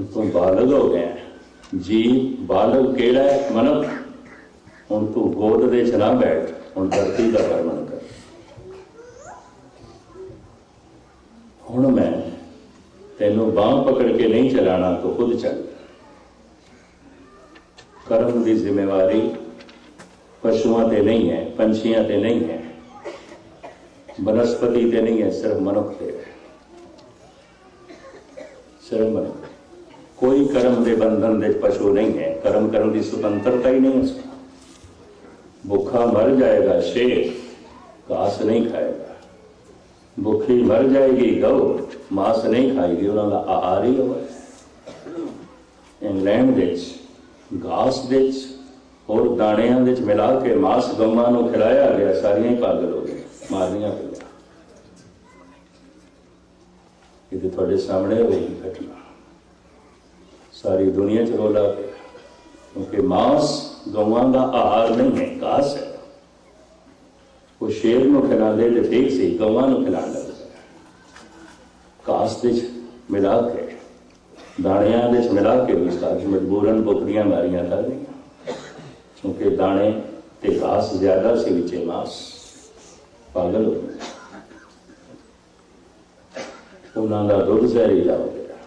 तू बालग हो गया जी। बालग केड़ा है? मनुख। हुण तू गोद दे च ना बैठ, हुण धरती का वर्णन कर। हुण मैं तेनों बांह पकड़ के नहीं चलाना, तो खुद चल। कर्म की जिम्मेवारी पशुओं ते नहीं है, पंछियां ते नहीं है, वनस्पति ते नहीं है, सिर्फ मनुख ते है। सिर्फ मनुख। कोई कर्म के बंधन दे पशु नहीं है। कर्म करने की स्वतंत्रता ही नहीं है उसको। भूखा मर जाएगा शेर, घास नहीं खाएगा। भूखी मर जाएगी गौ, मांस नहीं खाएगी, उन्होंने आहार ही होगा। इंग्लैंड घास दे और दाणियां दे मिला के मांस गौवां नूं खिलाया गया, सारियां ही पागल हो गई, मारियां गई। ये थोड़े सामने हुई घटना, सारी दुनिया च रौला पिया, क्योंकि मांस गौवां का आहार नहीं है, घास है। वो शेर नूं खिलाते तो ठीक सी, गौवां नूं खिलाण लग पिया। घास दे मिला के, दाणियां दे मिला के भी सारी मजबूरन बकरियां मारियां कर दी, क्योंकि दाने ते घास ज्यादा से विचे मांस। पागल हो गए, उन्होंने दुध जहरीला हो गया।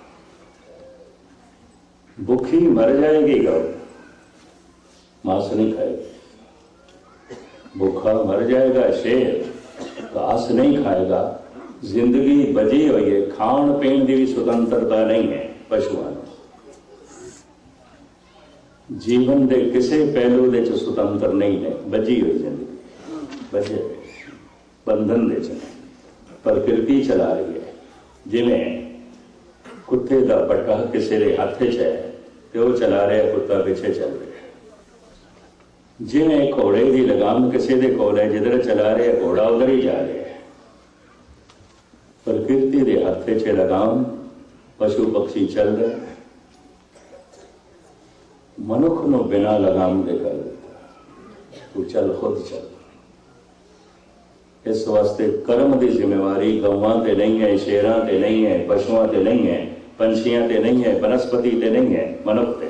भूखी मर जाएगी गौ, मांस नहीं खाएगी। भूखा मर जाएगा शेर, घास नहीं खाएगा। जिंदगी बजी हुई है, खाण पीण की भी स्वतंत्रता नहीं है पशुओं। जीवन के किसी पहलू के स्वतंत्र नहीं है, बजी हुई जिंदगी, बजे बंधन दे च प्रकृति चला रही है। जिमें कुत्ते का पट्टा किसी के हाथ च है तो वह चला रहा, कुत्ता पीछे चल रहा है। जिमें घोड़े की लगाम किसी के कोल है, जिधर चला रहा घोड़ा उधर ही जा रहा है। प्रकृति के हाथ च लगाम, पशु पक्षी चल रहे हैं। मनुख नो बिना लगाम दे कर देता, तू चल, खुद चल। इस वास्ते कर्म की जिम्मेवारी गौवां ते नहीं है, शेरां ते नहीं है, पशुओं ते नहीं है, पंछियां ते नहीं है, वनस्पति ते नहीं है, मनुख ते।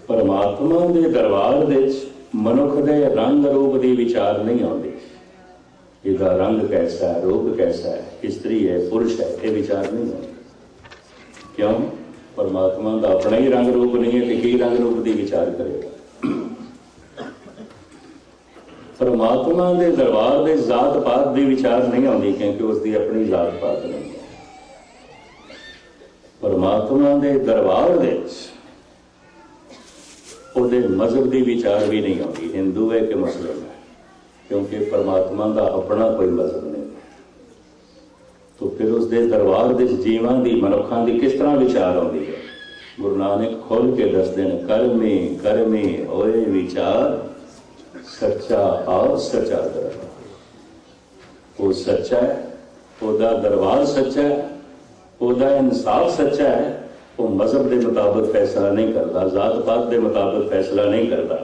परमात्मा के दरबार विच मनुख के रंग रूप की विचार नहीं आती। इसका रंग कैसा है, रूप कैसा है, स्त्री है, पुरुष है, ये विचार नहीं आते। क्यों? परमात्मा का अपना ही रंग रूप नहीं है, तो की रंग रूप की विचार करेगा। परमात्मा के दरबार में जात पात की विचार नहीं आती, क्योंकि उसकी अपनी जात पात नहीं है। परमात्मा के दरबार में मजहब की विचार भी नहीं आती, हिंदू है कि मुस्लिम है, क्योंकि परमात्मा का अपना कोई मजहब नहीं है। तो फिर उसके दरबार के जीवां की, मनुखों की किस तरह विचार आती है? गुरु नानक खोल के दसते हैं, कर्मे कर्मे होए विचार, सच्चा आप सच्चा दरबार। वो सच्चा है, ओदा दरबार सच्चा है, ओदा इंसाफ सच्चा है। वो मजहब के मुताबिक फैसला नहीं करता, जात पात के मुताबिक फैसला नहीं करता,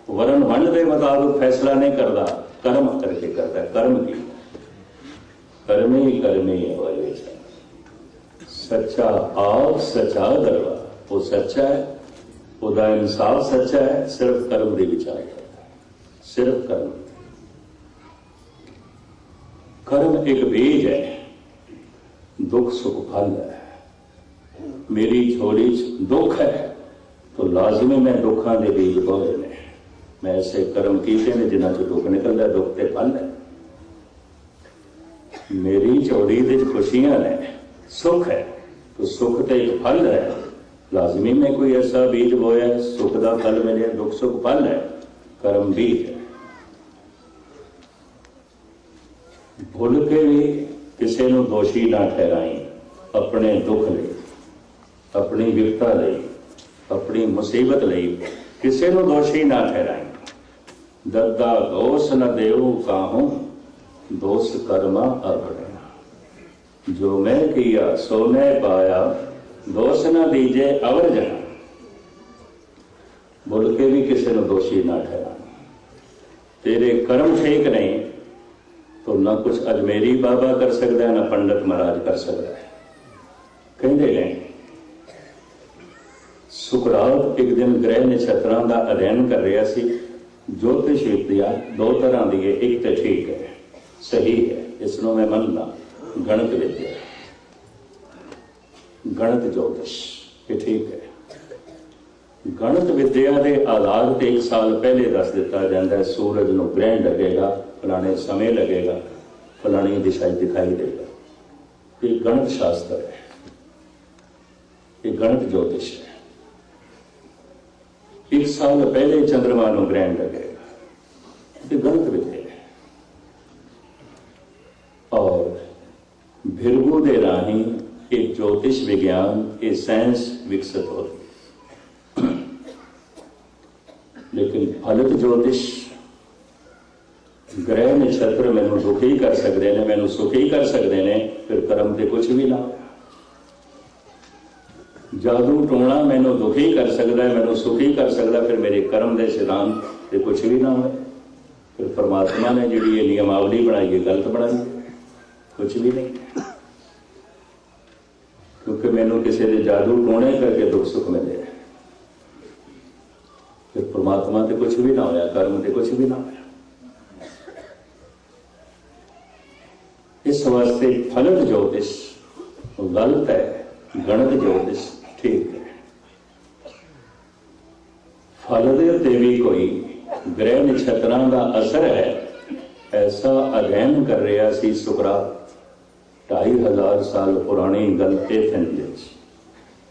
वरण वंड के मुताबिक फैसला नहीं करता, कर्म करके करता है। कर्म की कर्मे कर्मे होए विचार, सच्चा आप सच्चा दरबार। वो सच्चा है, ओदा इंसाफ सच्चा है, सिर्फ कर्म की विचार करता है, सिर्फ कर्म। कर्म एक बीज है, दुख सुख फल है। मेरी झोली दुख है तो लाजमी मैं दुखों के बीज बोए ने। मैं ऐसे कर्म किए ने जिन्हों चो दुख निकलता, दुख के फल है। मेरी झोली की खुशियां ने, सुख है तो सुख तो एक फल है। लाजमी में कोई ऐसा बीज बोया, सुख का फल मिले, दुख सुख फल है, कर्म बीज है। भूल के भी किसी को दोषी ना ठहराई, अपने दुख ले, अपनी विपता ले, अपनी मुसीबत ले किसी को दोषी ना ठहराई। दद्दा दोष न देऊ काहूं, दोष कर्मा अपने। जो मैं किया सो मैं पाया, दोष न दीजे अवर जना। बोल के भी किसी को दोषी ना ठहराई। तेरे कर्म ठीक नहीं तो ना कुछ अजमेरी बाबा कर सकता है, ना पंडित महाराज कर सकता है। ਸੁਕਰਾਤ ਇੱਕ ਦਿਨ ਗ੍ਰਹਿ ਨਛੱਤਰਾਂ ਦਾ ਅਧਿਐਨ ਕਰ ਰਿਹਾ ਸੀ। ज्योतिष विद्या दो तरह की है, एक तो ठीक है, सही है, इसनों मैं मनना गणित विद्या, गणित ज्योतिष ये ठीक है। गणित विद्या के आधार पर 1 साल पहले दस दिता जाता है सूरज को ग्रहण लगेगा, फलाने समय लगेगा, फलानी दिशा दिखाई देगा। ये गणित शास्त्र है, ये गणित ज्योतिष है। 1 साल पहले चंद्रमा को ग्रहण लगेगा, ये गणित विद्या है। और भिरगू दे राही एक ज्योतिष विज्ञान, ये साइंस विकसित होती। लेकिन फलित ज्योतिष ग्रह नक्षत्र मैनू दुखी कर सकते हैं, मैनू सुखी कर सकते हैं, फिर कर्म से कुछ भी ना हो। जादू टोना मैनू दुखी कर सकता है, मैनू सुखी कर सकता, फिर मेरे कर्म के सिद्धांत से कुछ भी ना हो। फिर परमात्मा ने जी ये नियमावली बनाई है गलत बनाई, कुछ भी नहीं। क्योंकि मैनू किसी ने जादू टोने करके दुख सुख मिले, फिर परमात्मा से कुछ भी ना होया, कर्म से कुछ भी ना होया। इस वास्ते फलित ज्योतिष गलत है, गणित ज्योतिष ठीक है। फल दे भी कोई ग्रह नक्षत्रों का असर है, ऐसा अध्ययन कर रहा सी सुकरात। 2500 साल पुरानी गल एथेंस,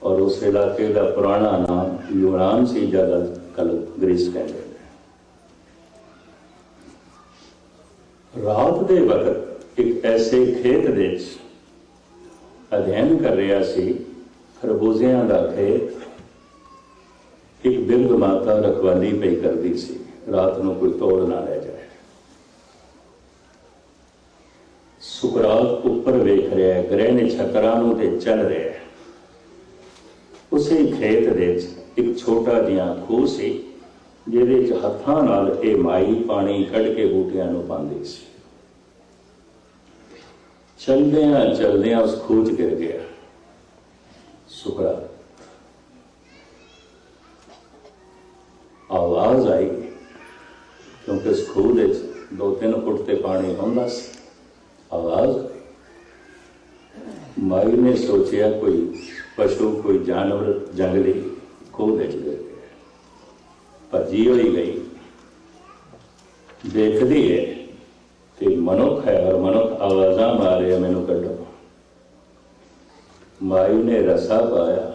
और उस इलाके का पुराना नाम यूनान सी, ज्यादा कल ग्रीस कहते हैं। रात के वक्त एक ऐसे खेत दे अध्ययन कर रहा सी, खरबूजियां का खेत। एक बिरध माता रखवाली पई करती सी, रात को कोई तोड़ ना ले जाए। सुकरात ऊपर वेख रहा है, ग्रह नक्षत्रों ते चल रहा है। उसी खेत दे एक छोटा जिहा खूह सी, जिहदे हत्थां नाल ये माई पानी कढ़ के बूटियां नूं पांदी सी। चलदियां चलदियां उस खूह च गिर गया सुकरात। आवाज आई, क्योंकि उस खूह दे 2-3 फुट ते पानी हुंदा सी। आवाज माई ने सोचा कोई पशु, कोई जानवर जंगली खूह दे गिर गया। भजी हुई गई, देखती है कि मनुख है, और मनुख आवाजा मारे मैनू कढ़ो। माई ने रस्सा पाया,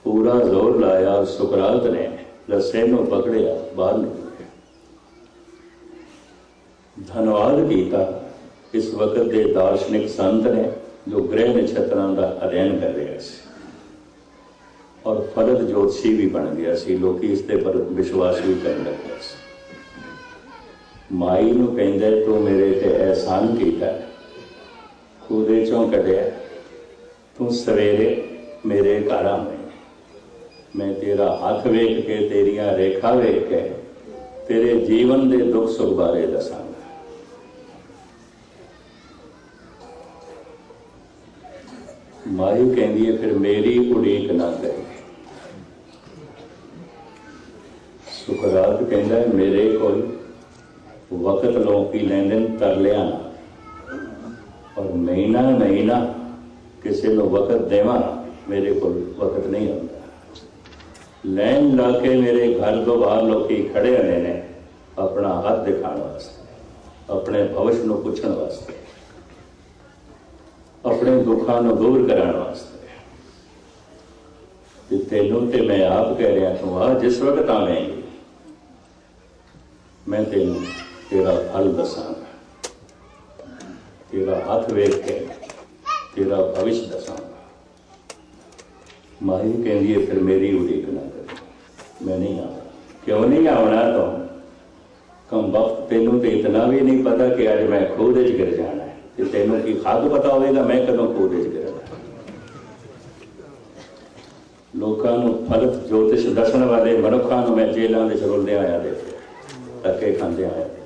पूरा जोर लाया, और सुकरात ने रस्से नूं पकड़िया, बाहर निकले। धन्यवाद किया इस वक्त के दार्शनिक संत ने, जो ग्रह नक्षत्रों का अध्ययन कर रहे थे, और फलित ज्योतिषी भी बन गया सी। लोग इस पर विश्वास भी करने लगे। माई नूं कहंदे तू मेरे ते एहसान किया, खूह चों कढ़िया, तू सवेरे मेरे घर आवे, मैं तेरा हाथ वेख के, तेरिया रेखा वेख के तेरे जीवन के दुख सुख बारे दसांगा। माई कहती है फिर मेरी उड़ीक ना करे। सुकरात कहता है मेरे कोई वक्त लोग की लेंदे तरलिया ना, और महीना महीना किसी को वक्त देवा, मेरे को वक्त नहीं होता। लैन ला के मेरे घर तो बाहर लोग खड़े होने ने अपना हाथ दिखाने वास्ते, अपने भविष्य को पूछने वास्ते, अपने दुखों को दूर कराने वास्ते। तेनों ते मैं आप कह रहा तू आ जिस वक्त आवेंगी, मैं तेन तेरा फल दसांगा, तेरा हाथ वेख के तेरा भविष्य दसांगा। माही कहती है फिर मेरी उड़ीक ना करे, मैं नहीं आना। क्यों नहीं आना? तो कम वक्त तेनों तो इतना भी नहीं पता कि अज मैं खूह दे गिर जाना है, तो तेनों की खाद पता होगा मैं कदों खूह दे गिरना। लोगों को फलित ज्योतिष दसन वाले मनुखों को मैं जेलों में रुलदे आया देखे, धक्के खाते आया देखे।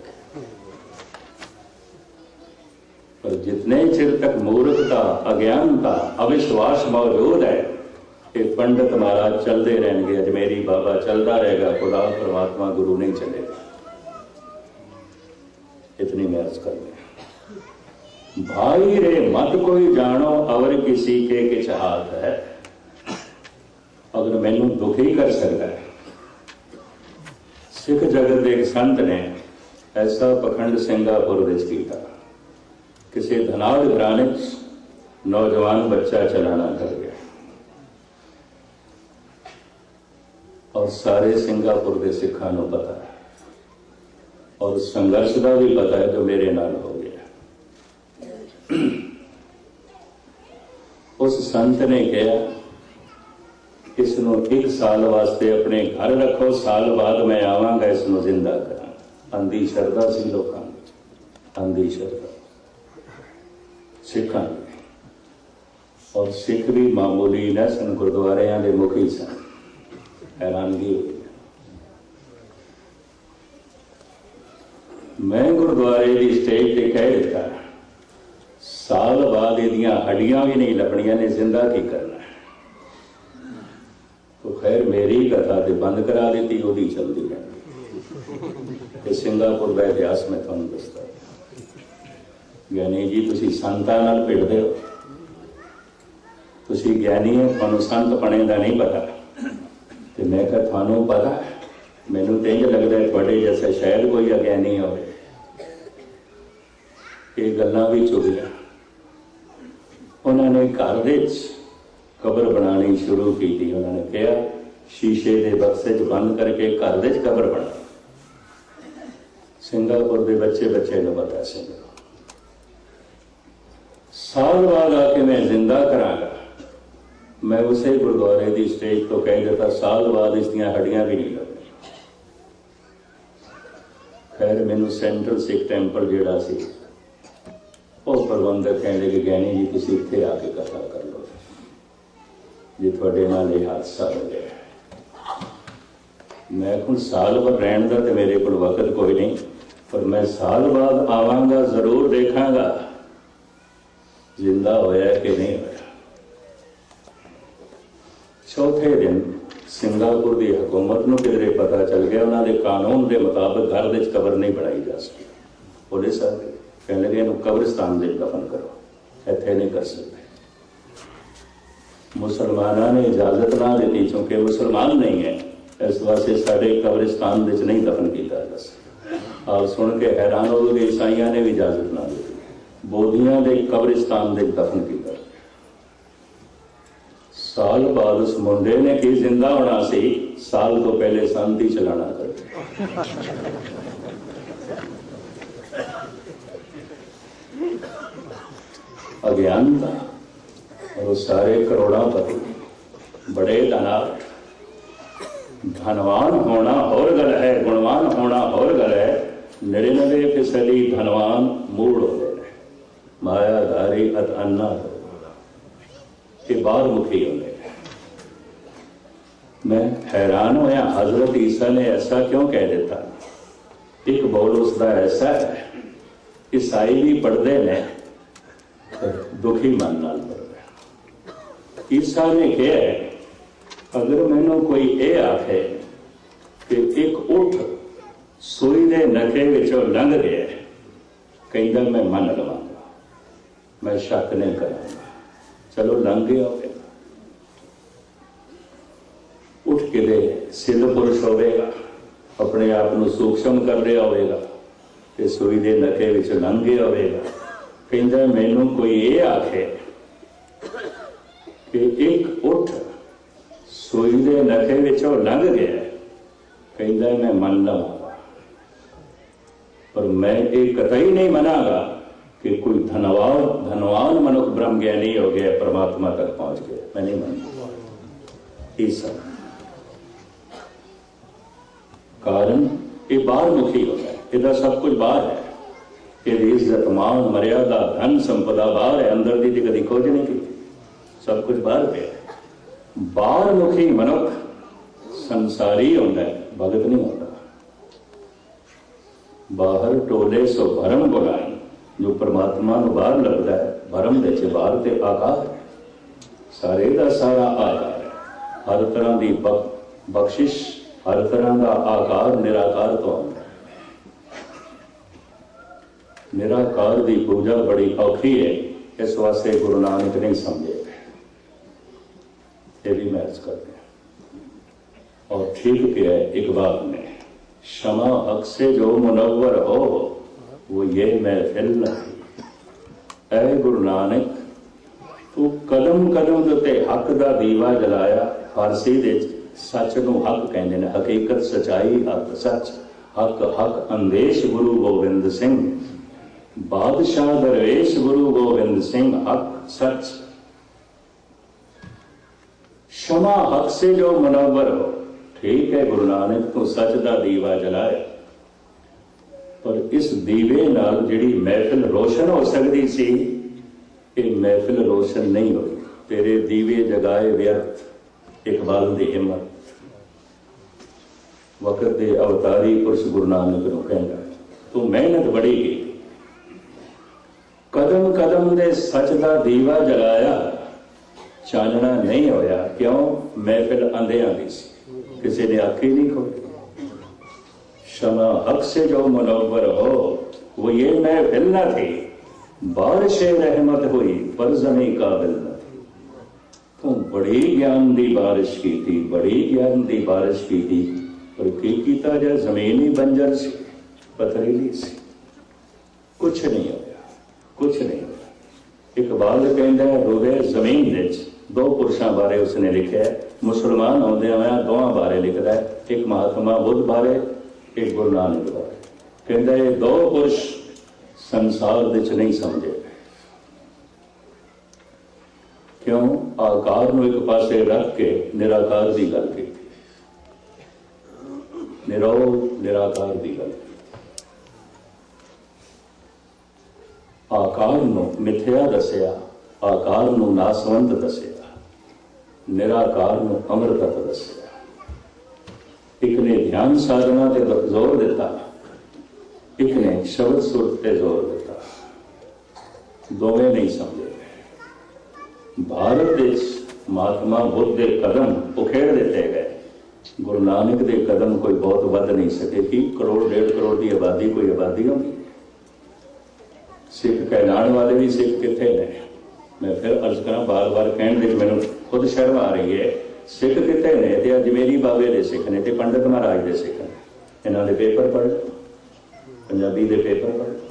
पर जितने चिर तक मूर्खता, अज्ञानता, अविश्वास मौजूद है, ये पंडित महाराज चलते रहेंगे, अजमेरी बाबा चलता रहेगा, खुदा परमात्मा गुरु नहीं चलेगा। इतनी मैं अर्ज कर रही। भाई रे मत कोई जानो अवर किसी के किछ हाथ है। अगर मैनू दुखी कर सकता है, सिख जगत के एक संत ने ऐसा पखंड सिंगापुर विच कीता। किसी धनाड़ घराने नौजवान बच्चा चलाना कर गया और सारे सिंगापुर के सिखा को पता है और संघर्ष का भी पता है जो मेरे नाल हो गया। उस संत ने कहा, इसनों 1 साल वास्ते अपने घर रखो, साल बाद मैं आवांगा इसनों जिंदा करा। अंधी शरदा सी लोगों, अंधी शरदा सिखा। और सिख भी मामूली न सन, गुरुद्वारियां दे मुखी सन। हैरानगी हुई। मैं गुरुद्वारे की स्टेज पर कह दिता, साल बाद इहदियां हड्डियां भी नहीं लभणियां ने, जिंदा की करना है। तो खैर मेरी कथा तो बंद करा दी, वही चलती रहती। सिंगापुर का इतिहास मैं तुहानूं दसदा। ज्ञानी जी तुसीं संतां नाल भिड़दे हो, तुसीं ज्ञानी हो, तुहानूं संत बने का नहीं पता। तो मैं कहा थानू पता, मैनू तो इंज लगता है थोड़े जैसा शायद कोई अज्ञानी हो। ये गल्लां भी चुगियां। उन्होंने घर विच कबर बनानी शुरू की थी। उन्होंने कहा शीशे के बक्से च बंद करके घर विच कबर बना। सिंगापुर के बच्चे बच्चे को पता है। साल बाद आके मैं जिंदा करांगा। मैं उसे गुरुद्वारे की स्टेज तो कह देता, साल बाद इसदियां हड्डियां भी नहीं लगनी। खैर मैनू सेंट्रल सिख टैंपल जिहड़ा सी वो प्रबंधक कहने लगे, ज्ञानी जी तुसीं इत्थे आके कथा कर लो जी, तुहाडे नाल ये हादसा हो गया। मैं हुण साल भर रहण दा ते मेरे कोल वक्त कोई नहीं, पर मैं साल बाद आवांगा, जरूर देखांगा जिंदा होया कि नहीं होया। चौथे दिन सिंगापुर की हुकूमत को किधरे पता चल गया, उन्होंने कानून के मुताबिक घर में कबर नहीं बनाई जा सकती। पुलिस आ गई, कहने लगे इन्हू कब्रिस्तान में दफन करो, इत्थे नहीं कर सकते। मुसलमानों ने इजाजत ना दी, क्योंकि मुसलमान नहीं है, इस वास्ते साढ़े कब्रिस्तान में नहीं दफन किया जा सकता। आप सुन के हैरान हो गए, ईसाइयों ने भी इजाजत ना दी, बोधियां के कब्रिस्तान में दफन किया। साल बाद उस मुंडे ने कि जिंदा होना सी, साल तो पहले शांति चलाना कर। अज्ञानता। और सारे करोड़ापति, बड़े धनाढ़, धनवान होना और गल है, गुणवान होना और गल है। 99% धनवान मूड होते हैं, मायाधारी अत अन्ना के बाहर मुखी होने। मैं हैरान होया, हजरत ईसा ने ऐसा क्यों कह देता। एक बोल उसका ऐसा है, ईसाई भी पढ़ते हैं, दुखी मन नाल पढ़ते। ईसा ने कहा, अगर मैनू कोई ये आखे कि एक उठ सूई के नखे विचों लंघ गया, कहता मैं मन लवांगा, मैं शक नहीं करांगा। चलो लंघ गया, उठ के दे सिद्ध पुरुष होगा, अपने आप को सूक्ष्म कर रहा होगा, तो सूई के नखे विच लंघ गया होगा। कहता मैनू कोई ये आखे कि एक उठ सूई के नखे विचों लंघ गया, कहता मैं मन लवांगा। पर मैं ये कतई नहीं मनागा कि कोई धनवान मनुष्य ब्रह्म ज्ञानी हो गया, परमात्मा तक पहुंच गया, मैं नहीं मानता। ईसा कारण ये बाहर मुखी होता है, इधर सब कुछ बाहर है। ये इज्जत मान मर्यादा धन संपदा बाहर है, अंदर की कभी खोज नहीं की, सब कुछ बाहर पे है। बाहर मुखी मनुष्य संसारी होता है, भगत नहीं होता। बाहर टोले सो भरम बुलाए, जो परमात्मा को बाहर लगता है, भरम दे बाहर ते आकार है, सारे का सारा आकार है। हर तरह की बख्शिश, हर तरह का आकार निराकार तो आਉਂਦਾ। निराकार की पूजा बड़ी औखी है, इस वास्ते गुरु नानक नहीं समझे, ये भी महज करते हैं। और ठीक किया है इकबाल ने, क्षमा हक से जो मुनव्वर हो वो ये महफिल नहीं। ऐ गुरु नानक तू कदम कदम ਦੇ ਉੱਤੇ हक का दीवा जलाया। फारसी ਦੇ सच ਨੂੰ हक कहते हैं, हकीकत सच्चाई हक सच, हक हक अंदेश गुरु गोबिंद सिंह, बादशाह दरवेश गुरु गोबिंद सिंह, हक सच। क्षमा हक से जो मुनव्वर हो, ठीक है गुरु नानक तू सच का दीवा जलाया, पर इस दीवे नाल जिहड़ी महफिल रोशन हो सकती सी, ये महफिल रोशन नहीं हुई। तेरे दीवे जगाए व्यर्थ, इकबाल की हिम्मत वक्त के अवतारी पुरुष गुरु नानक नूं कहंदा, तू मेहनत बड़ी की, कदम कदम दे सच का दीवा जलाया, चानना नहीं होया। क्यों? महफिल अंधेयां दी सी, किसी ने आखी नहीं खोली। क्षमा हक से जो मुनव्वर हो वो ये महफिल न थी, बारिश रहमत हुई पर जमी काबिल न थी। तू बड़ी ज्ञान की बारिश की थी, बड़ी ज्ञान की बारिश की थी, पर की कीता जा जमीन ही बंजर सी, पथरीली सी, कुछ नहीं होया, कुछ नहीं होया। इकबाल कहता है रोवे जमीन विच दो पुरुषों बारे उसने लिखा है। मुसलमान होंदे होया दोवां बारे लिखता है, एक महात्मा बुद्ध बारे, एक गुरु नानक बारे। कहता है दो पुरुष संसार विच नहीं समझे। क्यों? आकार नूं एक पासे रख के निराकार की गल की, निरोध निराकार की गल। आकार नूं मिथ्या दसिया, आकार नूं नासवंत दसिया, निराकार नूं अमृतत दसिया। एक ने ध्यान साधना ते जोर दिता, एक ने शब्द सुर ते जोर दिता, दोवें नहीं समझे। भारत देश महात्मा बुद्ध के कदम उखेड़ दिते गए, गुरु नानक के कदम कोई बहुत वध नहीं सके। कि करोड़ 1.5 करोड़ की आबादी कोई आबादी होगी? सिख कहलाने वाले भी सिख कितने ने? मैं फिर अर्ज करा, बार बार कहने मैंने खुद शर्म आ रही है। सिख कितने ने? तो अजमेरी बाबे के सिख ने, तो पंडित महाराज के सिख ने। इन्होंने पेपर पढ़ लो, पंजाबी के पेपर पढ़ लो,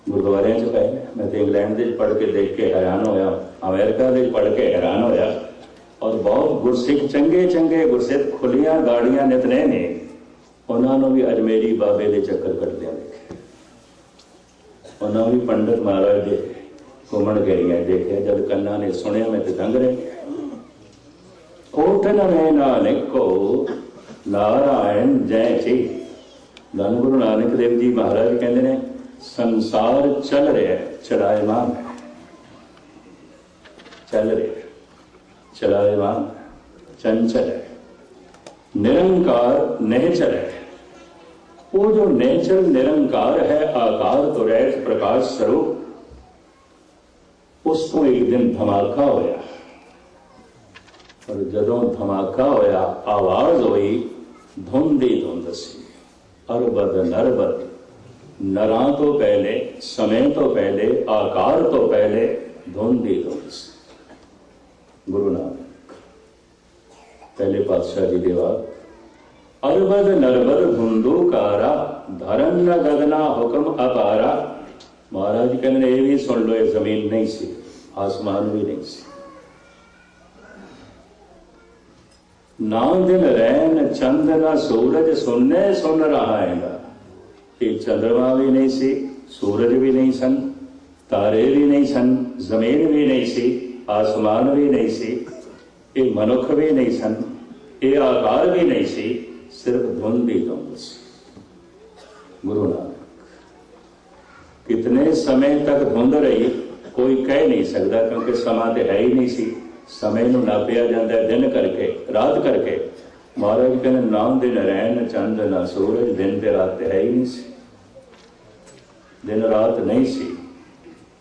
गुरुद्वारे च पाए। मैं तो इंग्लैंड के पढ़ के देख के हैरान होया, अमेरिका के पढ़ के हैरान होया। और बहुत गुरसिख चंगे चंगे गुरसिख खुलियां गाड़ियां नितने ने, उन्होंने भी अजमेरी बाबे के चक्कर कटदे देखे, उन्होंने भी पंडित महाराज के घूमन गए देखे। जब कन्ना ने सुनिया मैं तो दंग रह गया। कोठन में नानक को नारायण जय जी। धन गुरु नानक देव जी महाराज कहते हैं संसार चल रहा है, चलायमान है, चल रहे चलायमान, चंचल है, निरंकार निश्चल है। वो जो निश्चल निरंकार है, आकार तो रहित प्रकाश स्वरूप, उसको एक दिन धमाका होया। और जदों धमाका होया, आवाज हुई धुंध ही धुंध सी, अरबद नरबद, नरां तो पहले, समय तो पहले, आकार तो पहले, धुंध ही धुंध सी। गुरु नानक पहले पातशाह जी के बाद, अरबद नरबद धुंधुकारा, धरन न गगना हुक्म अपारा। महाराज कहने ये भी सुन लो, ये जमीन नहीं सी, आसमान भी नहीं सी। ना दिन रैन चंद ना सूरज, सुनने सुन रहा है ना। ये चंद्रमा भी नहीं सी, सूरज भी नहीं सन, तारे भी नहीं सन, जमीन भी नहीं सी, आसमान भी नहीं सी, ये मनुख भी नहीं सन, ये आकार भी नहीं सी, सिर्फ धुंध ही धुंध सी। गुरु नानक कितने समय तक धुंध रही कोई कह नहीं सकता, क्योंकि समा तो है ही नहीं सी। समय नूं नापिया जाता है दिन करके, रात करके। महाराज कहने नाम दिन रैन चंद ना सूरज, दिन ते रात है ही नहीं सी, दिन रात नहीं सी।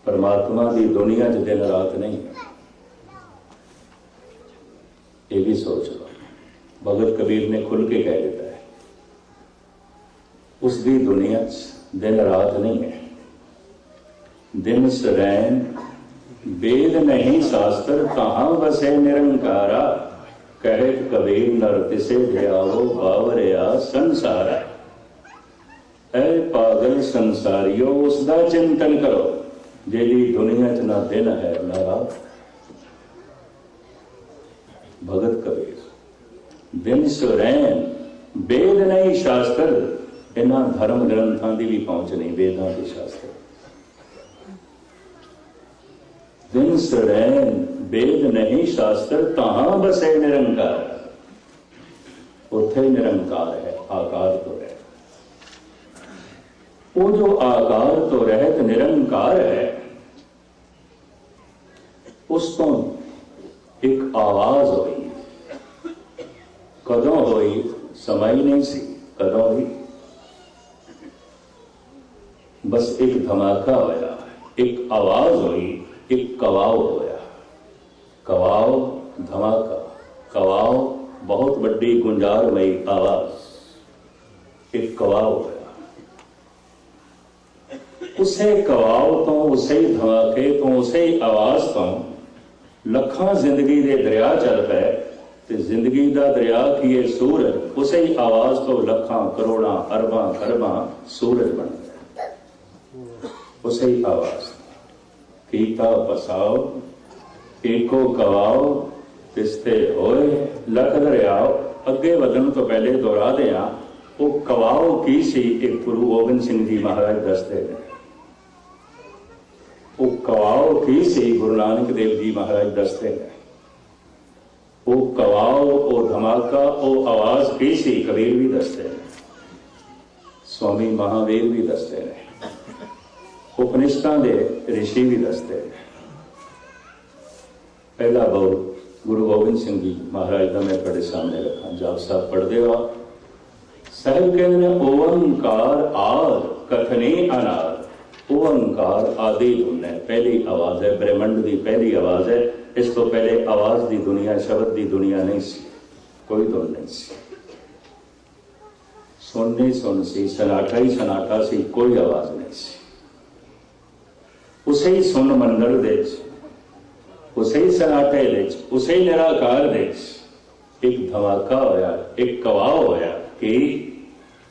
परमात्मा की दुनिया च दिन रात नहीं। ये भी सोच लो। भगत कबीर ने खुल के कह दिता है, उसकी दुनिया दिन रात नहीं है। दिन सरैन वेद नहीं शास्त्र, कहाँ बसे निरंकारा। कहे कबीर नर तिसे ध्यावो बावरिया संसारा। ऐ पागल संसारियो उसका चिंतन करो, जेदी दुनिया च ना दिन है ना रात। भगत कबीर दिन सुरैन वेद नहीं शास्त्र, इन्हां धर्म ग्रंथां की भी पहुंच नहीं, वेदां के शास्त्र। दिन सुरैन वेद नहीं शास्त्र, कहाँ बसे निरंकार। उथे निरंकार है, आकार तो रहे। वो जो आकार तो रहत निरंकार है, उस तो एक आवाज हुई। कदों हुई समय नहीं सी, कदों हुई बस एक धमाका होया, एक आवाज हुई, एक कवाव होया। कवाव धमाका, कवाव बहुत बड़ी गुंजारमयी आवाज, एक कवाव होया। उसे कवाव तो, उसे धमाके तो, उसे आवाज तो लखां जिंदगी दे दरिया चल पे, ते जिंदगी दा दरिया की ये सूरज, उसे ही आवाज तो लखां करोड़ां अरबां खरबां सूरज बन गए। उसे ही आवाज कीता पसाओ एको कवाओ, तिस्ते होए लख दरियाओ। अगे वधन तो पहले दोहरा दें, वो कवाओ की सी, एक गुरु गोबिंद सिंह जी महाराज दसते हैं। वो कवाओ की सी, गुरु नानक देव जी महाराज दसते हैं। वो कवाओ, वो धमाका, वो आवाज की सी, कबीर भी दसते हैं, स्वामी महावीर भी दसते हैं, उपनिषदां दे ऋषि भी दसते हैं। पहला बोल गुरु गोबिंद सिंह जी महाराज का मैं तुहाडे सामने रखा। जाप साहब पढ़ते हो, साहिब कहते हैं ओंकार आद कथनी अनाद। ओंकार आदि धुन है, पहली आवाज है, ब्रह्मंड की पहली आवाज है। इस तो पहले आवाज की दुनिया, शब्द की दुनिया नहीं सी, कोई धुन नहीं सी। सुन नहीं सुन सी, सनाटा ही सनाटा सी, कोई आवाज नहीं सी। उसे ही सुन मंडल दे, उसे ही सनाटे दे, उसे ही निराकार दे एक धमाका होया, एक कवाव होया कि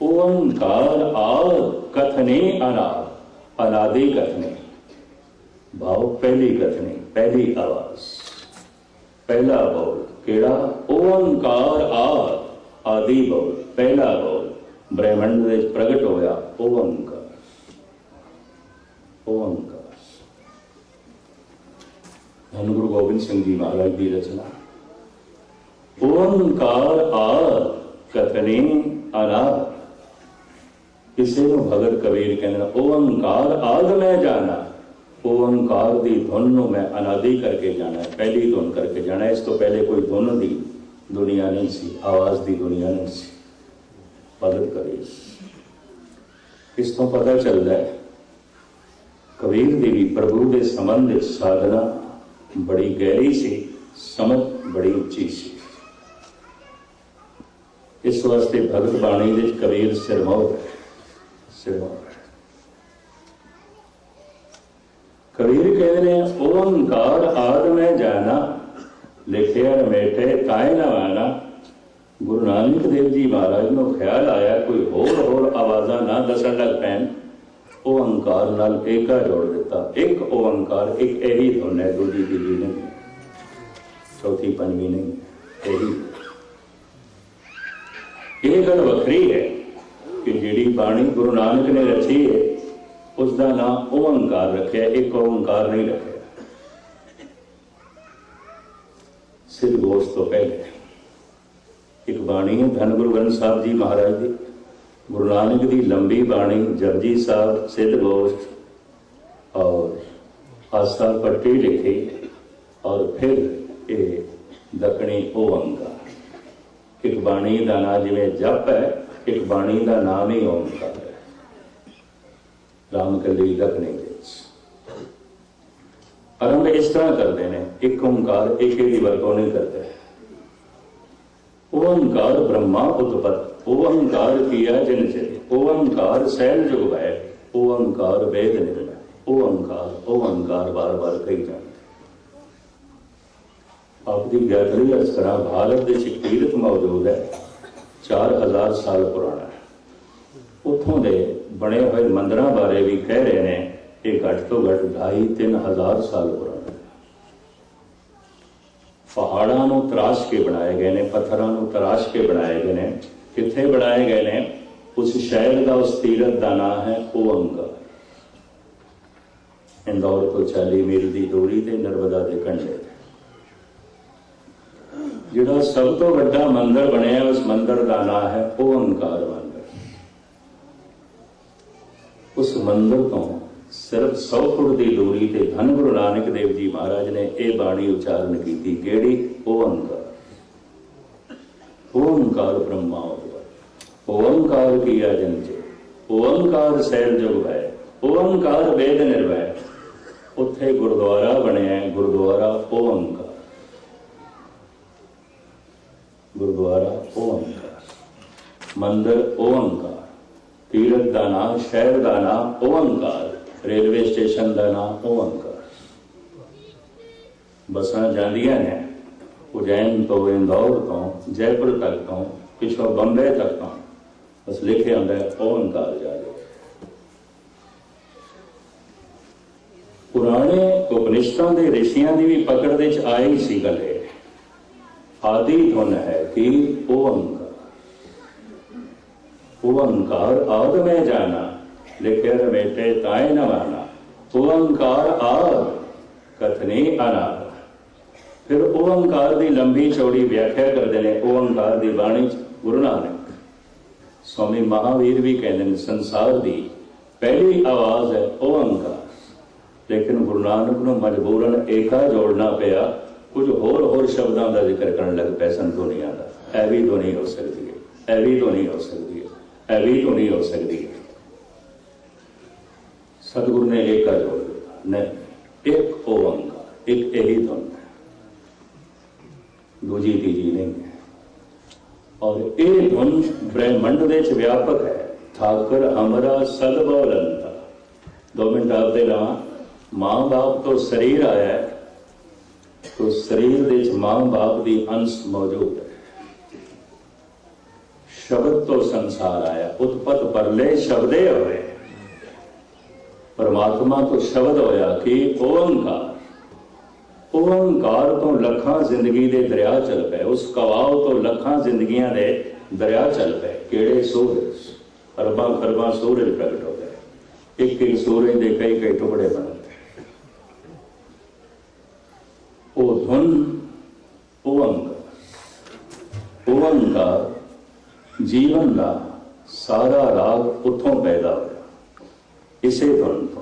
ओंकार आद कथने अनाद। अनादि कथने भाव, पहली कथनी, पहली आवाज, पहला बोल केड़ा ओंकार आद, आदि बोल, पहला बोल ब्रह्मंड में प्रगट होया ओंकार। ओंकार धन गुरु गोबिंद सिंह जी महाराज की रचना। ओंकार आद कथने अनाद। किसी को भगत कबीर कहना ओंकार आद मैं जाना। ओंकार की धुन मैं अनादि करके जाना है, पहली धुन करके जाना है। इस तो पहले कोई धुन की दुनिया नहीं सी, आवाज की दुनिया नहीं सी। भगत कबीर, इस तो पता चलता है कबीर देवी प्रभु के संबंध साधना बड़ी गहरी सी, समझ बड़ी उच्ची सी। इस वास्ते भगत बाणी में कबीर सिरमौर है, सिरमौर। कबीर कहते हैं ओंकार आद में जाना, लिखे मेटे ताए न आना। गुरु नानक देव जी महाराज को ख्याल आया कोई होर आवाजा ना दसन लग पैन, ओंकार नाल एका जोड़ दिता। एक ओंकार, एक यही धुन है, दूजी तीजी नहीं, चौथी पंजवी नहीं, यही। ये गल वखरी है कि जिहड़ी बाणी गुरु नानक ने रची है उसका नाम ओंकार रखे, एक ओंकार नहीं रखे। सिद्ध घोष तो पहले एक बाणी है धन गुरु ग्रंथ साहब जी महाराज की, गुरु नानक की लंबी बाणी जपजी साहब, सिद्ध घोष और आस्था पट्टी लिखी, और फिर ये दक्षिणी ओंकार। एक बाणी का नाम जिवें जप है, एक बाणी का नाम ही ओंकार है। रामकली दक्षिणी आरंभ इस तरह करते हैं, एक ओंकार एक ही वर्गों नहीं करते। ओंकार ब्रह्मा उत्पत, ओंकार किया जिन से, ओंकार सैल जुग भय, ओंकार वेद निर्भय, ओंकार ओंकार बार बार कही जाते। आपकी गायत्री अक्षरा भारत देश एक तीर्थ मौजूद है, 4000 साल पुराना है। उतों के बने हुए मंदिर बारे भी कह रहे हैं कि घट तो घट 2500-3000 साल पुराना है। पहाड़ों को तराश के बनाए गए ने, पत्थरों को तराश के बनाए गए ने। कितने बनाए गए ने? उस शहर का, उस तीरथ का नाम है ओंकार। इंदौर तो 40 मील की दूरी ते नर्मदा के कंढे जिहड़ा सब तो वड्डा मंदिर बनया, उस मंदिर का नाम है ओंकार मंदिर। उस मंदिर तो सिर्फ 100 फुट की दूरी ते धन गुरु नानक देव जी महाराज ने यह बाणी उच्चारण की, केड़ी? ओंकार। ओंकार ब्रह्मा उत्पत, ओंकार किया जन से, ओंकार सैल जुग भय, ओंकार वेद निर्भय। उत्थे गुरुद्वारा बनया, गुरुद्वारा ओंकार, गुरुद्वारा ओंकार, मंदिर ओंकार, तीरथ का नाम, शहर का नाम ओंकार, रेलवे स्टेशन का नाम ओंकार। बसां जांदियां ने उज्जैन तो, इंदौर तो, जयपुर तक तो, पिछों बंबे तक तो, बस लिखे आंदा ओंकार जा रहे। पुराने उपनिषदां दे ऋषियां दी भी पकड़ दे च आई सी गल है। आदि धुन है कि ओंकार, ओंकार आद में जाना, लिखे रमेटे ताए न माना, ओंकार आद कथनी अनाद। फिर ओंकार की लंबी चौड़ी व्याख्या करते हैं ओंकार की बाणी। गुरु नानक स्वामी महावीर भी कहते हैं संसार की पहली आवाज है ओंकार। लेकिन गुरु नानक को मजबूरन एका जोड़ना पिया, कुछ होर शब्दों का जिक्र करने लग पे सन दुनिया का। ऐ भी तो नहीं हो सकती है, ऐ भी तो नहीं हो सकती है, ऐ भी तो नहीं हो सकती है। सतगुरु ने एका जोड़ दिया, नहीं, एक ओंकार, एक यही धुन है, दूजी तीजी नहीं है। और ये धुन ब्रह्मंड दे च व्यापक है। ठाकर हमारा सदबौलंता। 2 मिनट आप दे रहा। मां बाप तो शरीर आया है, तो शरीर दे मां बाप की अंश मौजूद है। शब्द तो संसार आया, उत्पत परले शब्दे होए। परमात्मा तो शब्द होया कि ओंकार। ओंकार तो लखां जिंदगी दे दरिया चल पे, उस कवाल तो लखां जिंदगियां दे दरिया चल पे। केड़े सूरज, अरबां खरबां सूरज प्रगट हो गए, एक एक सूरज के कई कई टुकड़े बनते। ओ धुन ओंकार, ओंकार जीवन का सारा राग उतों पैदा होया, इसे धुन तो।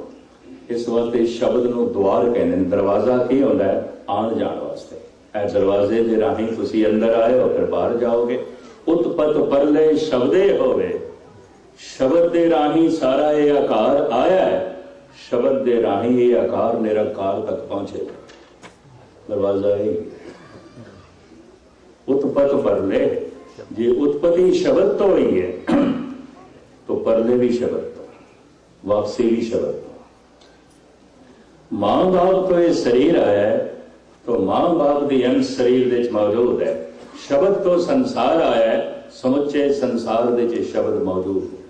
इस वास्ते शब्द नूं द्वार कहते हैं। दरवाजा की होता है? आन जाण वास्ते। ए दरवाजे के राही तुसीं अंदर आए हो, फिर बाहर जाओगे। उत्पत परले शब्दे होवे, शब्द दे राही सारा ये आकार आया है, शब्द दे राही ये आकार निरकार तक पहुंचे। दरवाजा ही उत्पत परले। जे उत्पत्ति शब्द तो हुई है, तो परले भी शब्द तो, वापसी भी शब्द तो। मां बाप तो ये शरीर आया है, तो मां बाप की अंश शरीर दे मौजूद है। शब्द तो संसार आया है, समुचे संसार दे शब्द मौजूद है।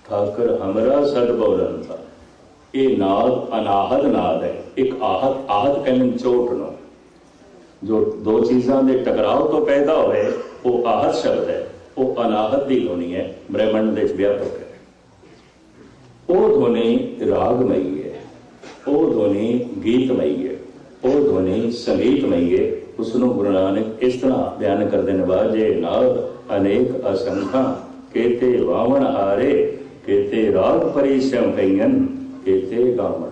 ठाकर हमरा सद बोलंता। ये नाद अनाहद नाद है। एक आहत, आहत कहने चोट नो, जो दो चीज़ों के टकराव तो पैदा होए, वो आहत शब्द है। वो अनाहत की ध्वनि है, ब्रह्मंड दे व्यापक है। वो ध्वनि रागमयी है, वो ध्वनि गीतमयी है, वो ध्वनि संगीतमयी है। उसनों गुरु नानक इस तरह बयान कर देने बाजे नाद अनेक असंख्या, केते वावण हारे, केते राग परिश्रम कईयन, केते गावण।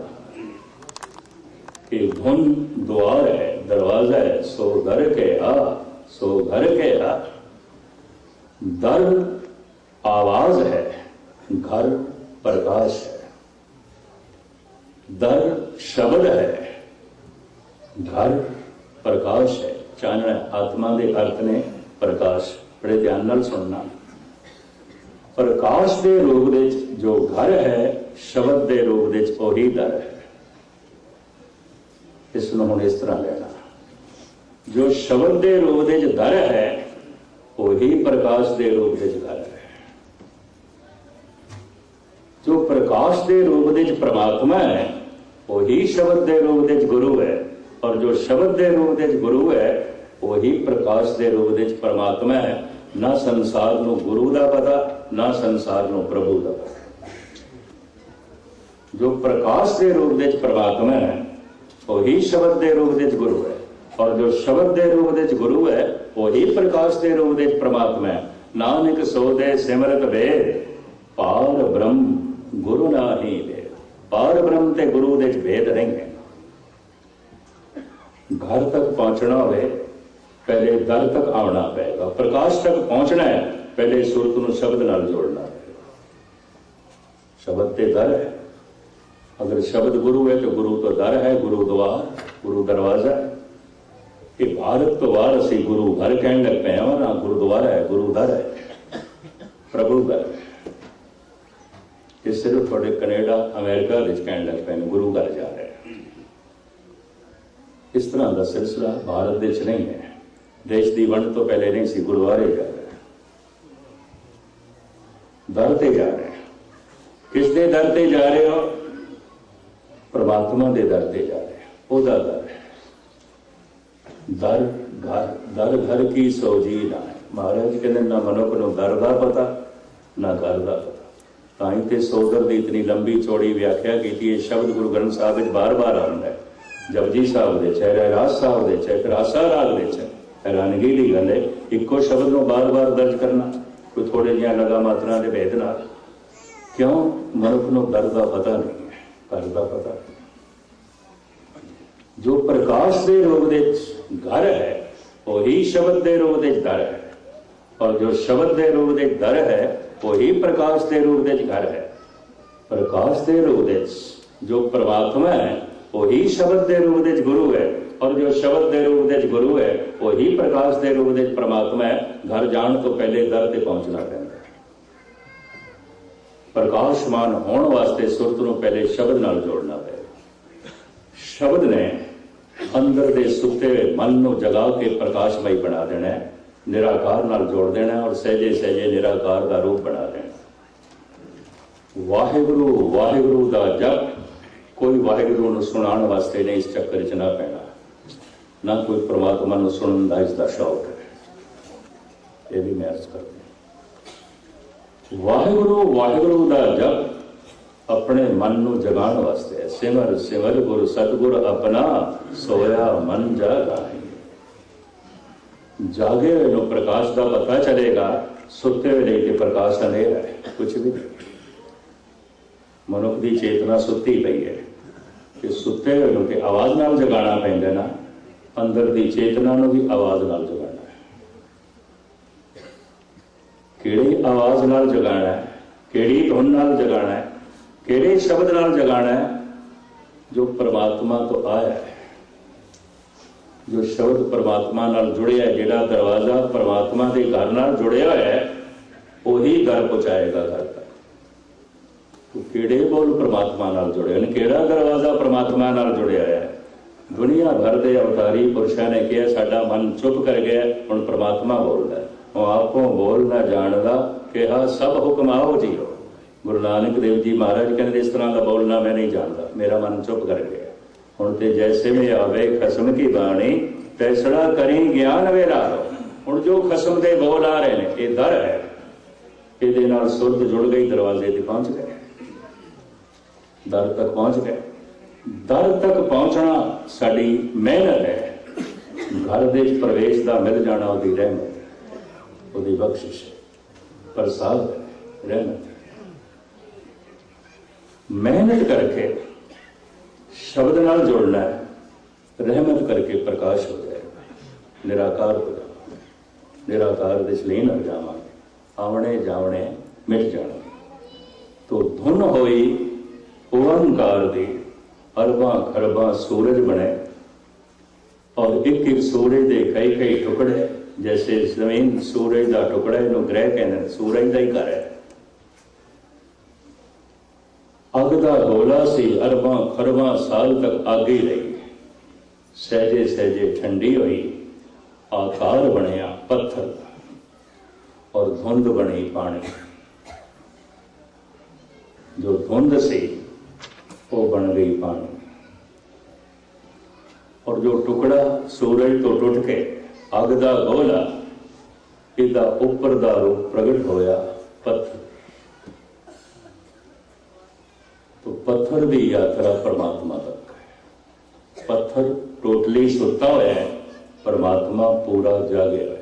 ये धुन द्वार है, दरवाजा है। सो घर के आ, सो घर के आ। दर आवाज है, घर प्रकाश है। दर शब्द है, घर प्रकाश है। चानना आत्मा के अर्थ ने प्रकाश बड़े ध्यान नाल सुनना। प्रकाश के रूप दे जो घर है, शब्द के रूप दे वही दर है। इसनूं हुण इस तरह लेना, जो शब्द के रूप दे दर है वही प्रकाश के रूप दे घर है। जो प्रकाश के रूप दे परमात्मा है वही शब्द के रूप दे गुरु है, और जो शब्द के रूप दे गुरु है वही प्रकाश के रूप दे परमात्मा है। ना संसार नूं गुरु का पता, ना संसार नूं प्रभु का पता। जो प्रकाश के रूप दे परमात्मा है वही शब्द के रूप दे गुरु है, और जो शब्द के रूप दे गुरु है वही प्रकाश के रूप दे परमात्मा है। नानक सो दे सिमरत वेद, पार ब्रह्म गुरु नाही वेद। पार ब्रह्म ते गुरु दे भेद नहीं है। घर तक पहुंचना हो पहले दर तक आना पड़ेगा। प्रकाश तक पहुंचना है पहले सुरत नूं शब्द नाल जोड़ना पड़ेगा। शब्द ते दर है, अगर शब्द गुरु है तो गुरु तो दर है, गुरु द्वार, गुरु दरवाजा है। कि भारत तो वार असी गुरु घर कहन लग पे हैं, ना गुरुद्वारा है, गुरु दर है, प्रभु घर है। कि सिर्फ थोड़े कनेडा अमेरिका कहन लग पे गुरु घर जा रहे हैं। इस तरह का सिलसिला भारत देश नहीं है। देश की वंड तो पहले नहीं सी, गुरुद्वारे जा रहे हैं, दर ते जा रहे हैं। किस दे दर ते जा रहे हो? परमात्मा के दर ते जा रहे हैं, ओदा दर है। दर घर, दर घर की सौजी ना है। महाराज कहते ना मनुख को दर का पता ना घर का पता। ताई ते सोदर की इतनी लंबी चौड़ी व्याख्या की। शब्द गुरु ग्रंथ साहब में बार बार आता है। जपजी साहब दे चाहे रहरास साहब दे चाहे फिर आसा राग दे चाहे। हैरानगी की गल है इको शब्द को बार बार दर्ज करना, कोई थोड़े जिहा लगा मात्रा के भेद नाल। क्यों? मनुख को दर का पता नहीं है, घर का पता। जो प्रकाश के रूप दे घर है वही शब्द के रूप दे दर है, और जो शब्द के रूप दे दर है वही प्रकाश के रूप दे घर है। प्रकाश के रूप दे जो परमात्मा है वही शब्द के रूप दे गुरु है, और जो शब्द के रूप दे गुरु है वही प्रकाश के रूप दे परमात्मा है। घर जाने तो पहले दर ते पहुंचना पैंदा है। प्रकाशमान होने वास्ते सुरत नूं पहले शब्द नाल जोड़ना पड़ेगा। शब्द ने अंदर दे सुते हुए मन नूं जगा के प्रकाशमय बना देना है, निराकार नाल जोड़ देना है, और सहजे सहजे निराकार का रूप बना देना। वाहिगुरु वाहिगुरु का जप कोई वाहिगुरु नूं सुनाने वास्ते नहीं इस चक्कर च ना पैना, ना कोई परमात्मा नूं सुनन दा इसदा शौक है। ये भी मैं अर्ज करता। वाहिगुरु वाहिगुरु का जप अपने मन नूं जगाण वास्ते है। सिमर सिमर गुरु सतगुर अपना, सोया मन जागाए। जागे हुए नूं प्रकाश का पता चलेगा, सुते हुए नहीं कि प्रकाश अंधेरा है, कुछ भी नहीं। मनुख की चेतना सुती पई है कि सुते हुए नूं कि आवाज नाल जगाना पैंदा ना, अंदर की चेतना नूं भी आवाज नाल जगाना है। किहड़ी आवाज नाल जगाना है, किहड़ी धुन नाल जगाना है, किहड़े शब्द नाल जगाना है? जो परमात्मा तो आया है, जो शब्द परमात्मा नाल जुड़िया है, जिहड़ा दरवाजा परमात्मा के घर नाल जुड़िया है वही दर पहुंचाएगा घर तक। तो किहड़े बोल परमात्मा नाल जुड़े ने, किहड़ा दरवाजा परमात्मा नाल जुड़िया है? दुनिया भर के अवतारी पुरुषों ने कहा साडा मन चुप कर गया, हुण परमात्मा बोलदा है। वो आपो बोल ना जानदा, कहा सब हुक्म आओ जियो। गुरु नानक देव जी महाराज कहते इस तरह का बोलना मैं नहीं जानता, मेरा मन चुप कर गया। हुण ते जैसे में आवे खसम की बाणी, तैसड़ा करी ज्ञान वे लारो। हुण जो खसम दे बोल आ रहे हैं ये दर है, ये नाल सुरत जुड़ गई, दरवाजे तक पहुंच गए, दर तक पहुंच गए। दर तक पहुंचना साडी मेहनत है। घर दे प्रवेश का मिल जाना उसकी रहमत है, उसकी बख्शिश है, प्रसाद है, रहमत है। मेहनत करके शब्द नाल जोड़ना है, रहमत करके प्रकाश हो जाएगा, निराकार हो जाएगा। निराकार दे लीन हो जावांगे, आवणे जावणे मिट जाना। तो धुन होई ओंकार दी, अरबां खरबां सूरज बने, और एक एक सूरज के कई कई टुकड़े, जैसे जमीन सूरज का टुकड़ा, इन्हों ग्रह कहते, सूरज का ही घर है। अग का गोला सी, अरबां खरबां साल तक अग ही रही, सहजे सहजे ठंडी हुई, आकार बनया पत्थर और धुंध बनी पानी। जो धुंध सी वो बन गई पानी, और जो टुकड़ा सूरज तो टुट के अग का गोला, इसका उपर का रूप प्रगट होया पत्थर। तो पत्थर की यात्रा परमात्मा तक है। पत्थर टोटली सुता हुआ है, परमात्मा पूरा जागे हुआ है।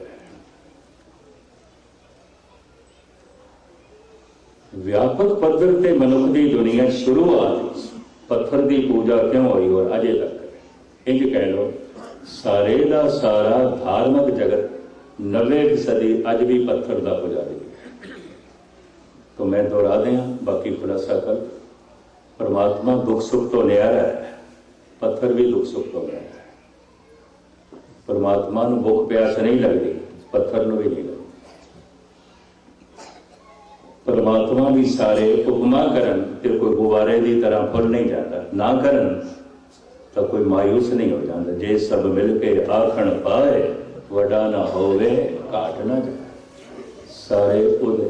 व्यापक पद्धर से मनुख की दुनिया शुरुआत पत्थर की पूजा क्यों हुई और अजे तक इंज कह लो, सारे का सारा धार्मिक जगत 90% अज भी पत्थर का पुजारी है। तो मैं दोहरा दें, बाकी खुलासा कर, परमात्मा दुख सुख तो न्यारा है, पत्थर भी दुख सुख तो न्यारा है। परमात्मा नूं भुख प्यास नहीं लगती, पत्थर नूं भी नहीं लगती। परमात्मा भी सारे हुक्मा करन ते कोई गुब्बारे की तरह फुल नहीं जाता, ना करन तो कोई मायूस नहीं हो जाता। जे सब मिलके आखण पाए, वडा ना होवे घाट ना जाए। सारे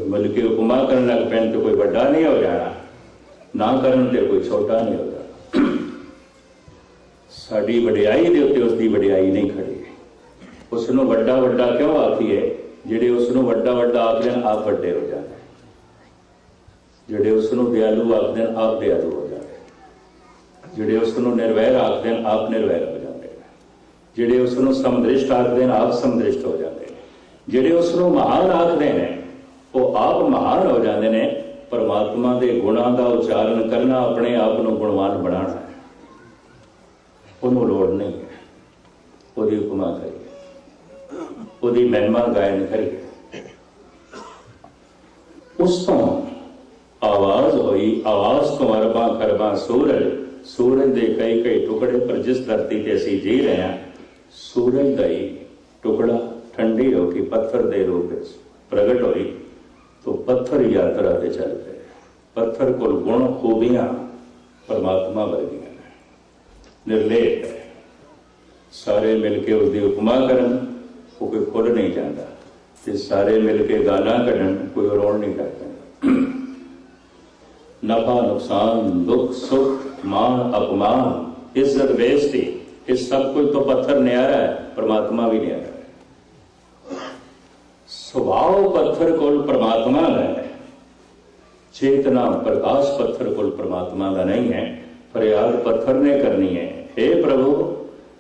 मिलके हुक्मा करन लग पैन तो कोई वड्डा नहीं हो जाना, ना करन ते कोई छोटा नहीं हो जाता। साडी वडियाई दे उत्ते उसकी वडियाई नहीं खड़ी। उसनों वड्डा वड्डा क्यों आखीए? जिहड़े उसनों वड्डा वड्डा आखदे ने आप वड्डे हो जाते, जिहड़े उसनों दयालु आखदे ने आप दयालु हो जाते, जिहड़े उसनों निर्वैर आखदे ने आप निर्वैर हो जाते, जिहड़े उसनों समदृष्ट आखदे ने आप समदृष्ट हो जाते, जिहड़े उसनों महान आखदे ने वो आप महान हो जाते ने। परमात्मा के गुणों का उच्चारण करना, अपने आप को गुणवान बनाना है, उन्होंने लोड़ नहीं है। उसकी उपमा करिए, उसकी महिमा गायन करिए। उस तो आवाज हुई, आवाज तो अरबां खरबां सूरज, सूरज के कई कई टुकड़े, पर जिस धरती से असी जी रहे हैं, सूरज का ही टुकड़ा ठंडी होगी पत्थर के रूप में प्रगट हुई। तो पत्थर यात्रा से चल पे, पत्थर को गुण खूबियां परमात्मा वर्गियां ने, निर्लेप है। सारे मिलके उसकी उपमा करन, वो कोई खुल नहीं जाता, ते सारे मिलके गालां कढ़न, कोई रोड़ नहीं करता। नफा नुकसान, दुख सुख, मान अपमान, इज्जत बेइज्जती, इस सब कुछ तो पत्थर न्यारा है, परमात्मा भी न्यारा है। स्वभाव पत्थर को परमात्मा का है, चेतना प्रकाश पत्थर को परमात्मा का नहीं है। फरियाद पत्थर ने करनी है, हे प्रभु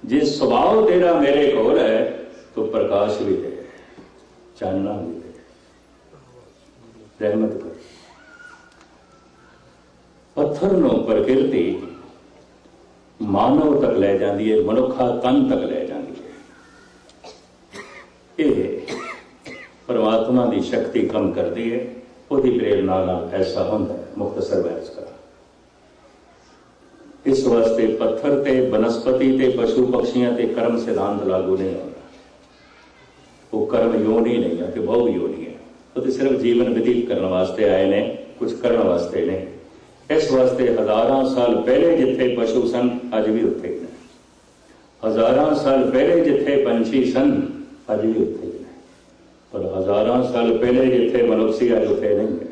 जिस स्वभाव तेरा मेरे को है, तो प्रकाश भी दे, चानना भी दे, रहमत कर। पत्थर नो प्रकृति मानव तक ले जाती है, मनुखा तन तक ले जाती है। ये परमात्मा की शक्ति कम करती है, उसकी प्रेरणा ऐसा होता है। मुख्तसर बहस करा, इस वास्ते पत्थर ते वनस्पति ते पशु पक्षियों ते कर्म सिद्धांत लागू नहीं होता। वो कर्म योनि नहीं है कि बहु योनि है, वो तो सिर्फ जीवन व्यतीत करने वास्ते आए ने, कुछ करने वास्ते नहीं। इस वास्ते हजारां साल पहले जिथे पशु सन, अज भी उत्थे ही ने। हजारां साल पहले जिथे पंछी सन, अज भी उत्थे ही ने। पर हजारां साल पहले जिथे मनुष्य सी, अज उत्थे नहीं है।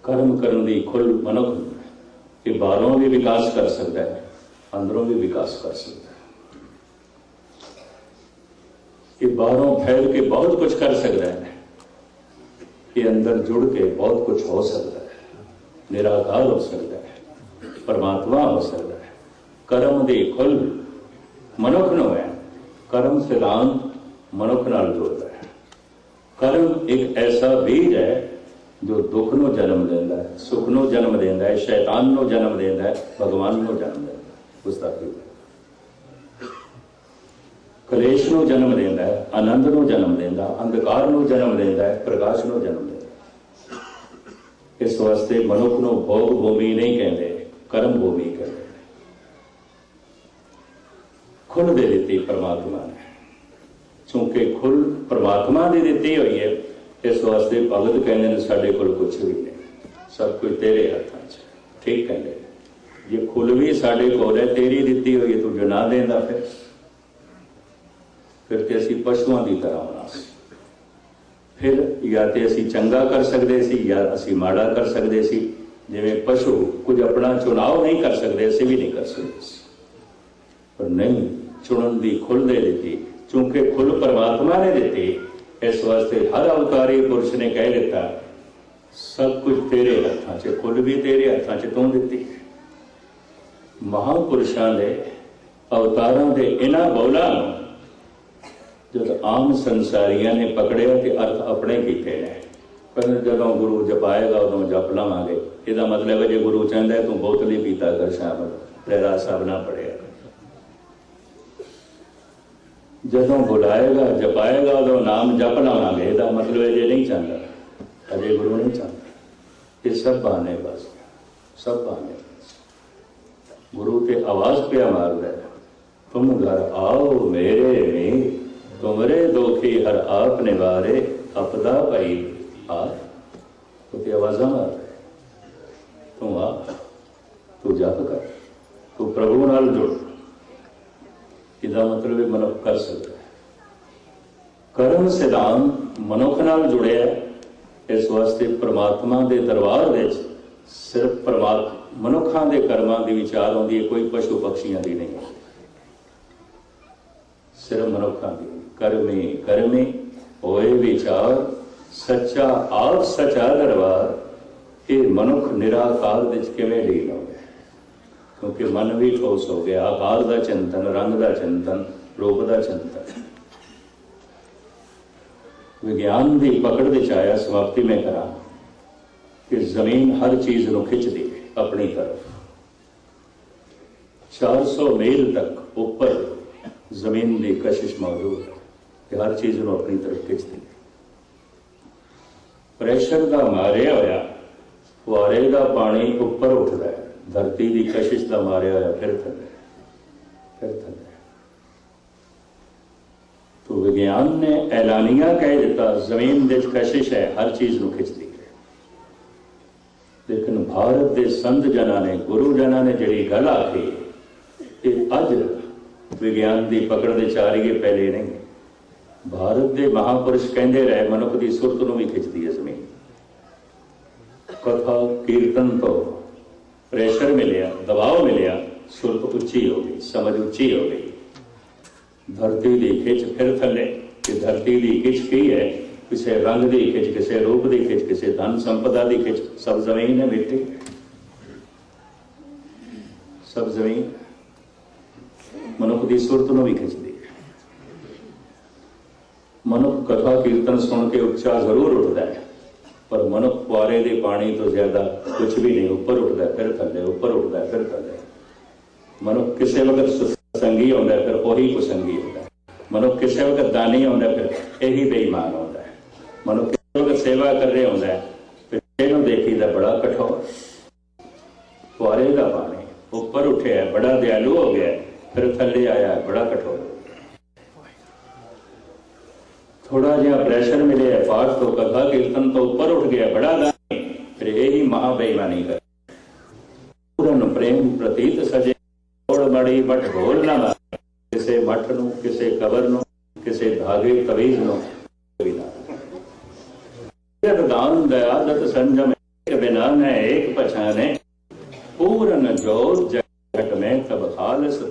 कर्म करने की खुल मनुख के बाहरों भी विकास कर सकता है, अंदरों भी विकास कर सकता है। ये बाहरों फैल के बहुत कुछ कर सकता है, ये अंदर जुड़ के बहुत कुछ हो सकता है। निराकार हो सकता है, परमात्मा हो सकता है। कर्म की खुल मनुख नो है, कर्म सिद्धांत मनुख नाल जुड़ता है। कर्म एक ऐसा बीज है जो दुख नो जन्म देता है, सुख नो जन्म देता है, शैतान नो जन्म देता है, भगवान नो जन्म देता है। गुस्ताखी कलेश नो जन्म देता है, आनंद नो जन्म देता, अंधकार नो जन्म देता है, प्रकाश नो जन्म देता है। इस वास्ते मनुख नो भोग भूमि नहीं कहते, कर्म भूमि कहते। खुल दे दी परमात्मा ने, चूंकि खुल परमात्मा की दी हुई है, इस वास्ते भगत कहते हैं साडे कोल कुछ भी नहीं, सब कुछ तेरे हाथों च। ठीक कहते जे खुल भी साडे कोल है, तेरी दी हुई है, तू जो ना देंदा फिर ते असीं पशुआं की तरह होना सी। फिर या तो असीं चंगा कर सकते सी या असीं माड़ा कर सकते सी। जिवें पशु कुछ अपना चुनाव नहीं कर सकते, असीं भी नहीं कर सकते, पर नहीं, चुनन की खुल दे दी, चूंकि खुल परमात्मा ने दी। इस वास्ते हर अवतारी पुरुष ने कह दिता सब कुछ तेरे हथों च, खुल भी तेरे हथों च तू दी। महापुरुषों के अवतारों के इन्हां बौलों जब आम संसारियों ने पकड़िया तो अर्थ अपने किए हैं। पर जदों गुरु जपाएगा उदों जप लवांगे, इसका मतलब है जो गुरु चाहता है तू बोतल ही पीता कर, शामिल तेरा सब ना पड़ेगा। जदों बुलाएगा जपाएगा उदों नाम जप लवांगे, इसका मतलब है जे नहीं चाहता, अजय गुरु नहीं चाहता। ये सब बहाने बस, सब बहाने बस। गुरु ते आवाज पे मार दे, तुम घर आओ मेरे में, तुमरे दोखी हर आप निवारे, अपदा भाई आ, तो आवाजा मार रहे, तू आ, तू जप कर, तू प्रभु नाल जुड़। इसका मतलब है मनुख कर सकता है। कर्म सिद्धांत मनुख नाल जुड़े, इस वास्ते परमात्मा के दरबार में सिर्फ परमात्मा मनुखों के कर्मां की विचार आती है, कोई पशु पक्षियों की नहीं, सिर्फ मनुखों की। कर्मे कर्मे होए विचार, सच्चा आप सचा दरबार, ये मनुख निराकार किवें लीन हो गया, क्योंकि मन भी ठोस हो गया। आकार का चिंतन, रंग का चिंतन, रूप का चिंतन, विज्ञान की पकड़ विच आया। समाप्ति में करा कि जमीन हर चीज को खिंचती है अपनी तरफ, 400 मील तक ऊपर जमीन की कशिश मौजूद है कि हर चीज को अपनी तरफ खिंचती है। प्रेशर का मारिया होया फुआरे का पानी ऊपर उठता है, धरती की कशिश का मारिया होया फिर थले, फिर थले। तो विज्ञान ने ऐलानिया कह दिता जमीन विच कशिश है, हर चीज को खिंचती है। लेकिन भारत के संत जना ने, गुरु जना ने जी गल आखी, अज विज्ञान की पकड़ विच आ रही है, पहले नहीं। भारत के महापुरुष कहते रहे मनुख की सुरत को भी खिंचती है जमीन। कथा कीर्तन तो प्रेशर मिलिया, दबाव मिलिया, सुरत उच्ची हो गई, समझ उच्ची हो गई। धरती की खिंच फिर थले कि धरती की खिंच की है, किसी रंग की खिंच, किसी रूप की खिंच, किसी धन संपदा की खिंच, सब जमीन है मिट्टी, सब जमीन मनुख की सुरत को भी खिंचती है। मनुख कथा कीर्तन सुन के उच्चा जरूर उठता है, पर मनुख फुआरे के पानी तो ज्यादा कुछ भी नहीं, ऊपर उठता है फिर थले, ऊपर उठता है फिर थले। मनुख किसी वक्त सत्संगी होता है, फिर वही कुसंगी होता है। मनुख किसी वक्त दानी होता है, फिर यही बेईमान होता है। मनुख किसी वक्त सेवा कर रहे होता है, फिर इन्हों देखीदा बड़ा कठोर। फुआरे का पानी ऊपर उठे है, बड़ा दयालु हो गया, फिर थले आया है, बड़ा कठोर। थोड़ा जहा प्रेशर मिले है, पाठ तो कथा कीर्तन तो ऊपर उठ गया, बड़ा दानी, फिर यही महाबेईमानी कर। पूरन प्रेम प्रतीत सजे, तोड़ बड़ी बट ढोल ना मारे, किसे मठ नू, किसे कबर नू, किसे धागे तवीज नू दान दयादत संजम बिना न एक पछाने, पूरन जोर जगत में तब खालस